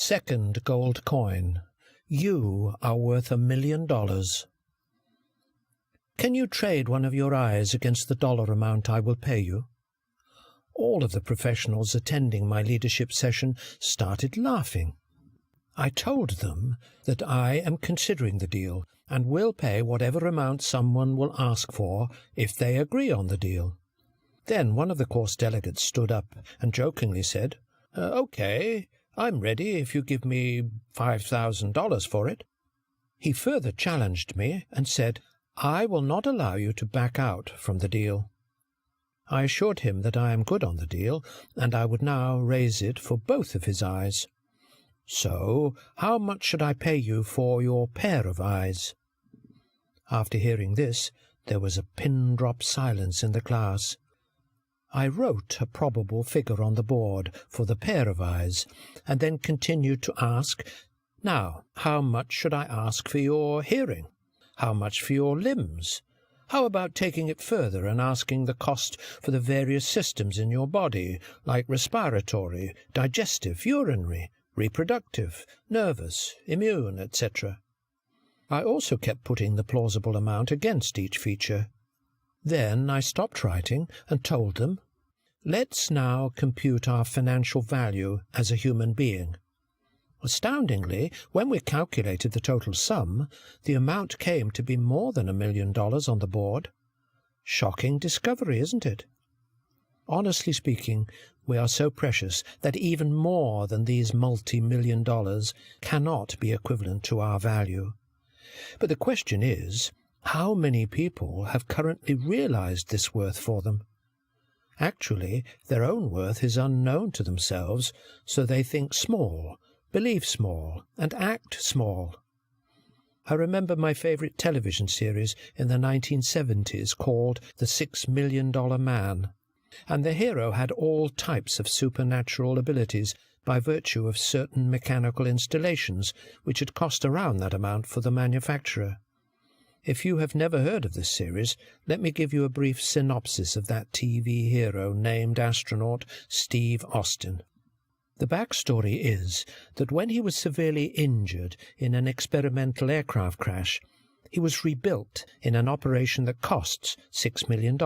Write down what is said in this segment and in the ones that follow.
Second gold coin. You are worth $1 million. Can you trade one of your eyes against the dollar amount I will pay you? All of the professionals attending my leadership session started laughing. I told them that I am considering the deal and will pay whatever amount someone will ask for if they agree on the deal. Then one of the course delegates stood up and jokingly said, "Okay, I'm ready if you give me $5,000 for it." He further challenged me and said, "I will not allow you to back out from the deal." I assured him that I am good on the deal, and I would now raise it for both of his eyes. "So, how much should I pay you for your pair of eyes?" After hearing this, there was a pin-drop silence in the class. I wrote a probable figure on the board for the pair of eyes, and then continued to ask, "Now, how much should I ask for your hearing? How much for your limbs? How about taking it further and asking the cost for the various systems in your body, like respiratory, digestive, urinary, reproductive, nervous, immune, etc.? I also kept putting the plausible amount against each feature. Then I stopped writing and told them, "Let's now compute our financial value as a human being." Astoundingly, when we calculated the total sum, the amount came to be more than $1 million on the board. Shocking discovery, isn't it? Honestly speaking, we are so precious that even more than these multi-million dollars cannot be equivalent to our value. But the question is, how many people have currently realized this worth for them? Actually, their own worth is unknown to themselves, so they think small, believe small, and act small. I remember my favorite television series in the 1970s called The $6 Million Man, and the hero had all types of supernatural abilities by virtue of certain mechanical installations which had cost around that amount for the manufacturer. If you have never heard of this series, let me give you a brief synopsis of that TV hero named astronaut Steve Austin. The backstory is that when he was severely injured in an experimental aircraft crash, he was rebuilt in an operation that costs $6 million.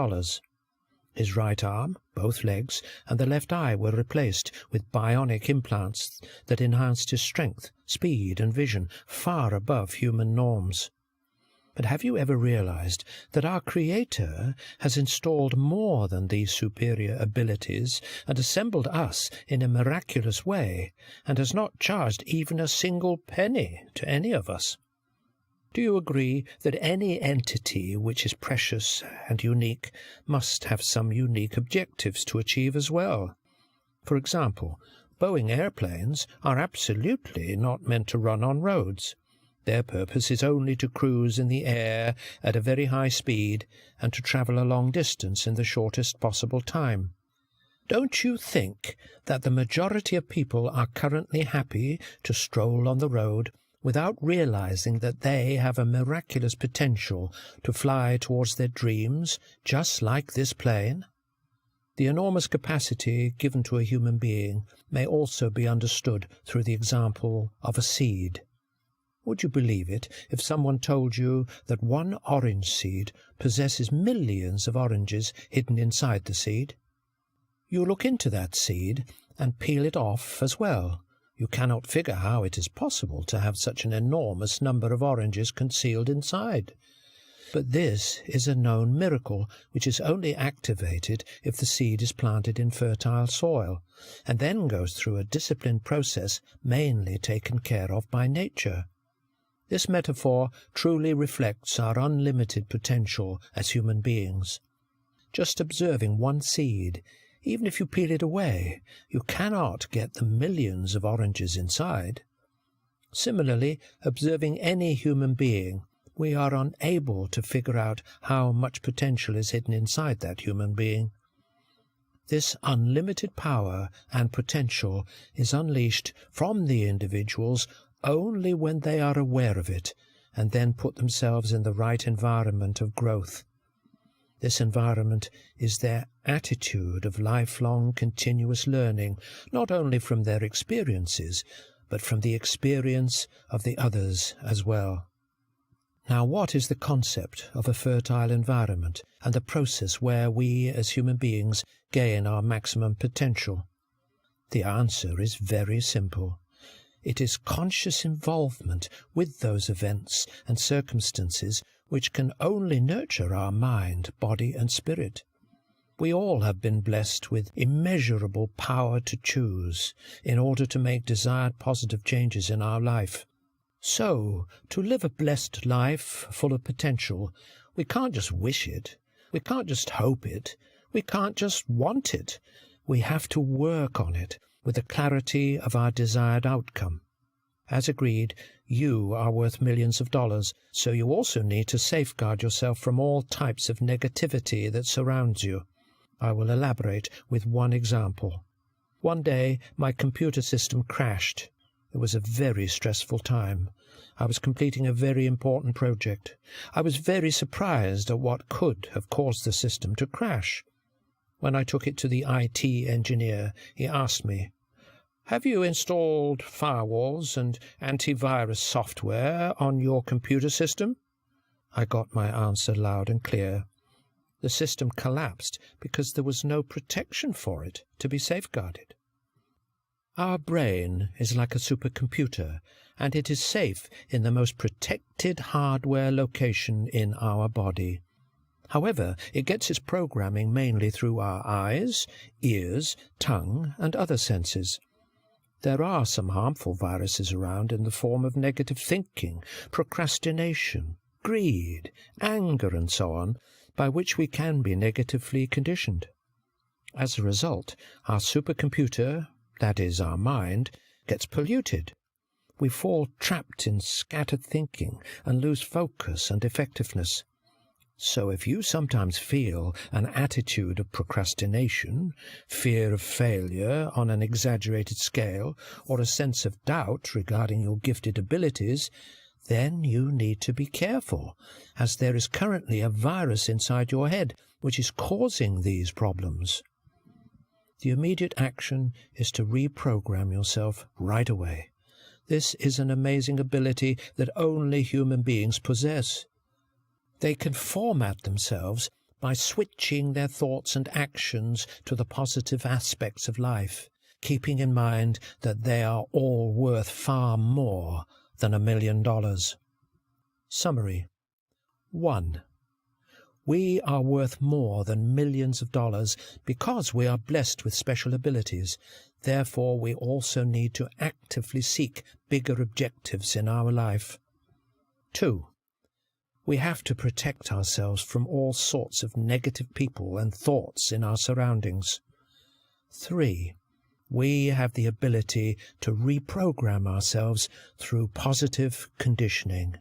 His right arm, both legs, and the left eye were replaced with bionic implants that enhanced his strength, speed, and vision far above human norms. But have you ever realized that our Creator has installed more than these superior abilities and assembled us in a miraculous way, and has not charged even a single penny to any of us? Do you agree that any entity which is precious and unique must have some unique objectives to achieve as well? For example, Boeing airplanes are absolutely not meant to run on roads. Their purpose is only to cruise in the air at a very high speed and to travel a long distance in the shortest possible time. Don't you think that the majority of people are currently happy to stroll on the road without realizing that they have a miraculous potential to fly towards their dreams, just like this plane? The enormous capacity given to a human being may also be understood through the example of a seed. Would you believe it if someone told you that one orange seed possesses millions of oranges hidden inside the seed? You look into that seed and peel it off as well. You cannot figure how it is possible to have such an enormous number of oranges concealed inside. But this is a known miracle which is only activated if the seed is planted in fertile soil, and then goes through a disciplined process mainly taken care of by nature. This metaphor truly reflects our unlimited potential as human beings. Just observing one seed, even if you peel it away, you cannot get the millions of oranges inside. Similarly, observing any human being, we are unable to figure out how much potential is hidden inside that human being. This unlimited power and potential is unleashed from the individuals only when they are aware of it and then put themselves in the right environment of growth. This environment is their attitude of lifelong continuous learning, not only from their experiences, but from the experience of the others as well. Now, what is the concept of a fertile environment and the process where we as human beings gain our maximum potential? The answer is very simple. It is conscious involvement with those events and circumstances which can only nurture our mind, body, and spirit. We all have been blessed with immeasurable power to choose in order to make desired positive changes in our life. So, to live a blessed life full of potential, we can't just wish it, we can't just hope it, we can't just want it. We have to work on it with the clarity of our desired outcome. As agreed, you are worth millions of dollars, so you also need to safeguard yourself from all types of negativity that surrounds you. I will elaborate with one example. One day, my computer system crashed. It was a very stressful time. I was completing a very important project. I was very surprised at what could have caused the system to crash. When I took it to the IT engineer, he asked me, "Have you installed firewalls and antivirus software on your computer system?" I got my answer loud and clear. The system collapsed because there was no protection for it to be safeguarded. Our brain is like a supercomputer, and it is safe in the most protected hardware location in our body. However, it gets its programming mainly through our eyes, ears, tongue, and other senses. There are some harmful viruses around in the form of negative thinking, procrastination, greed, anger, and so on, by which we can be negatively conditioned. As a result, our supercomputer, that is, our mind, gets polluted. We fall trapped in scattered thinking and lose focus and effectiveness. So if you sometimes feel an attitude of procrastination, fear of failure on an exaggerated scale, or a sense of doubt regarding your gifted abilities, then you need to be careful, as there is currently a virus inside your head which is causing these problems. The immediate action is to reprogram yourself right away. This is an amazing ability that only human beings possess. They can format themselves by switching their thoughts and actions to the positive aspects of life, keeping in mind that they are all worth far more than $1 million. Summary. 1. We are worth more than millions of dollars because we are blessed with special abilities. Therefore, we also need to actively seek bigger objectives in our life. 2. We have to protect ourselves from all sorts of negative people and thoughts in our surroundings. 3. We have the ability to reprogram ourselves through positive conditioning.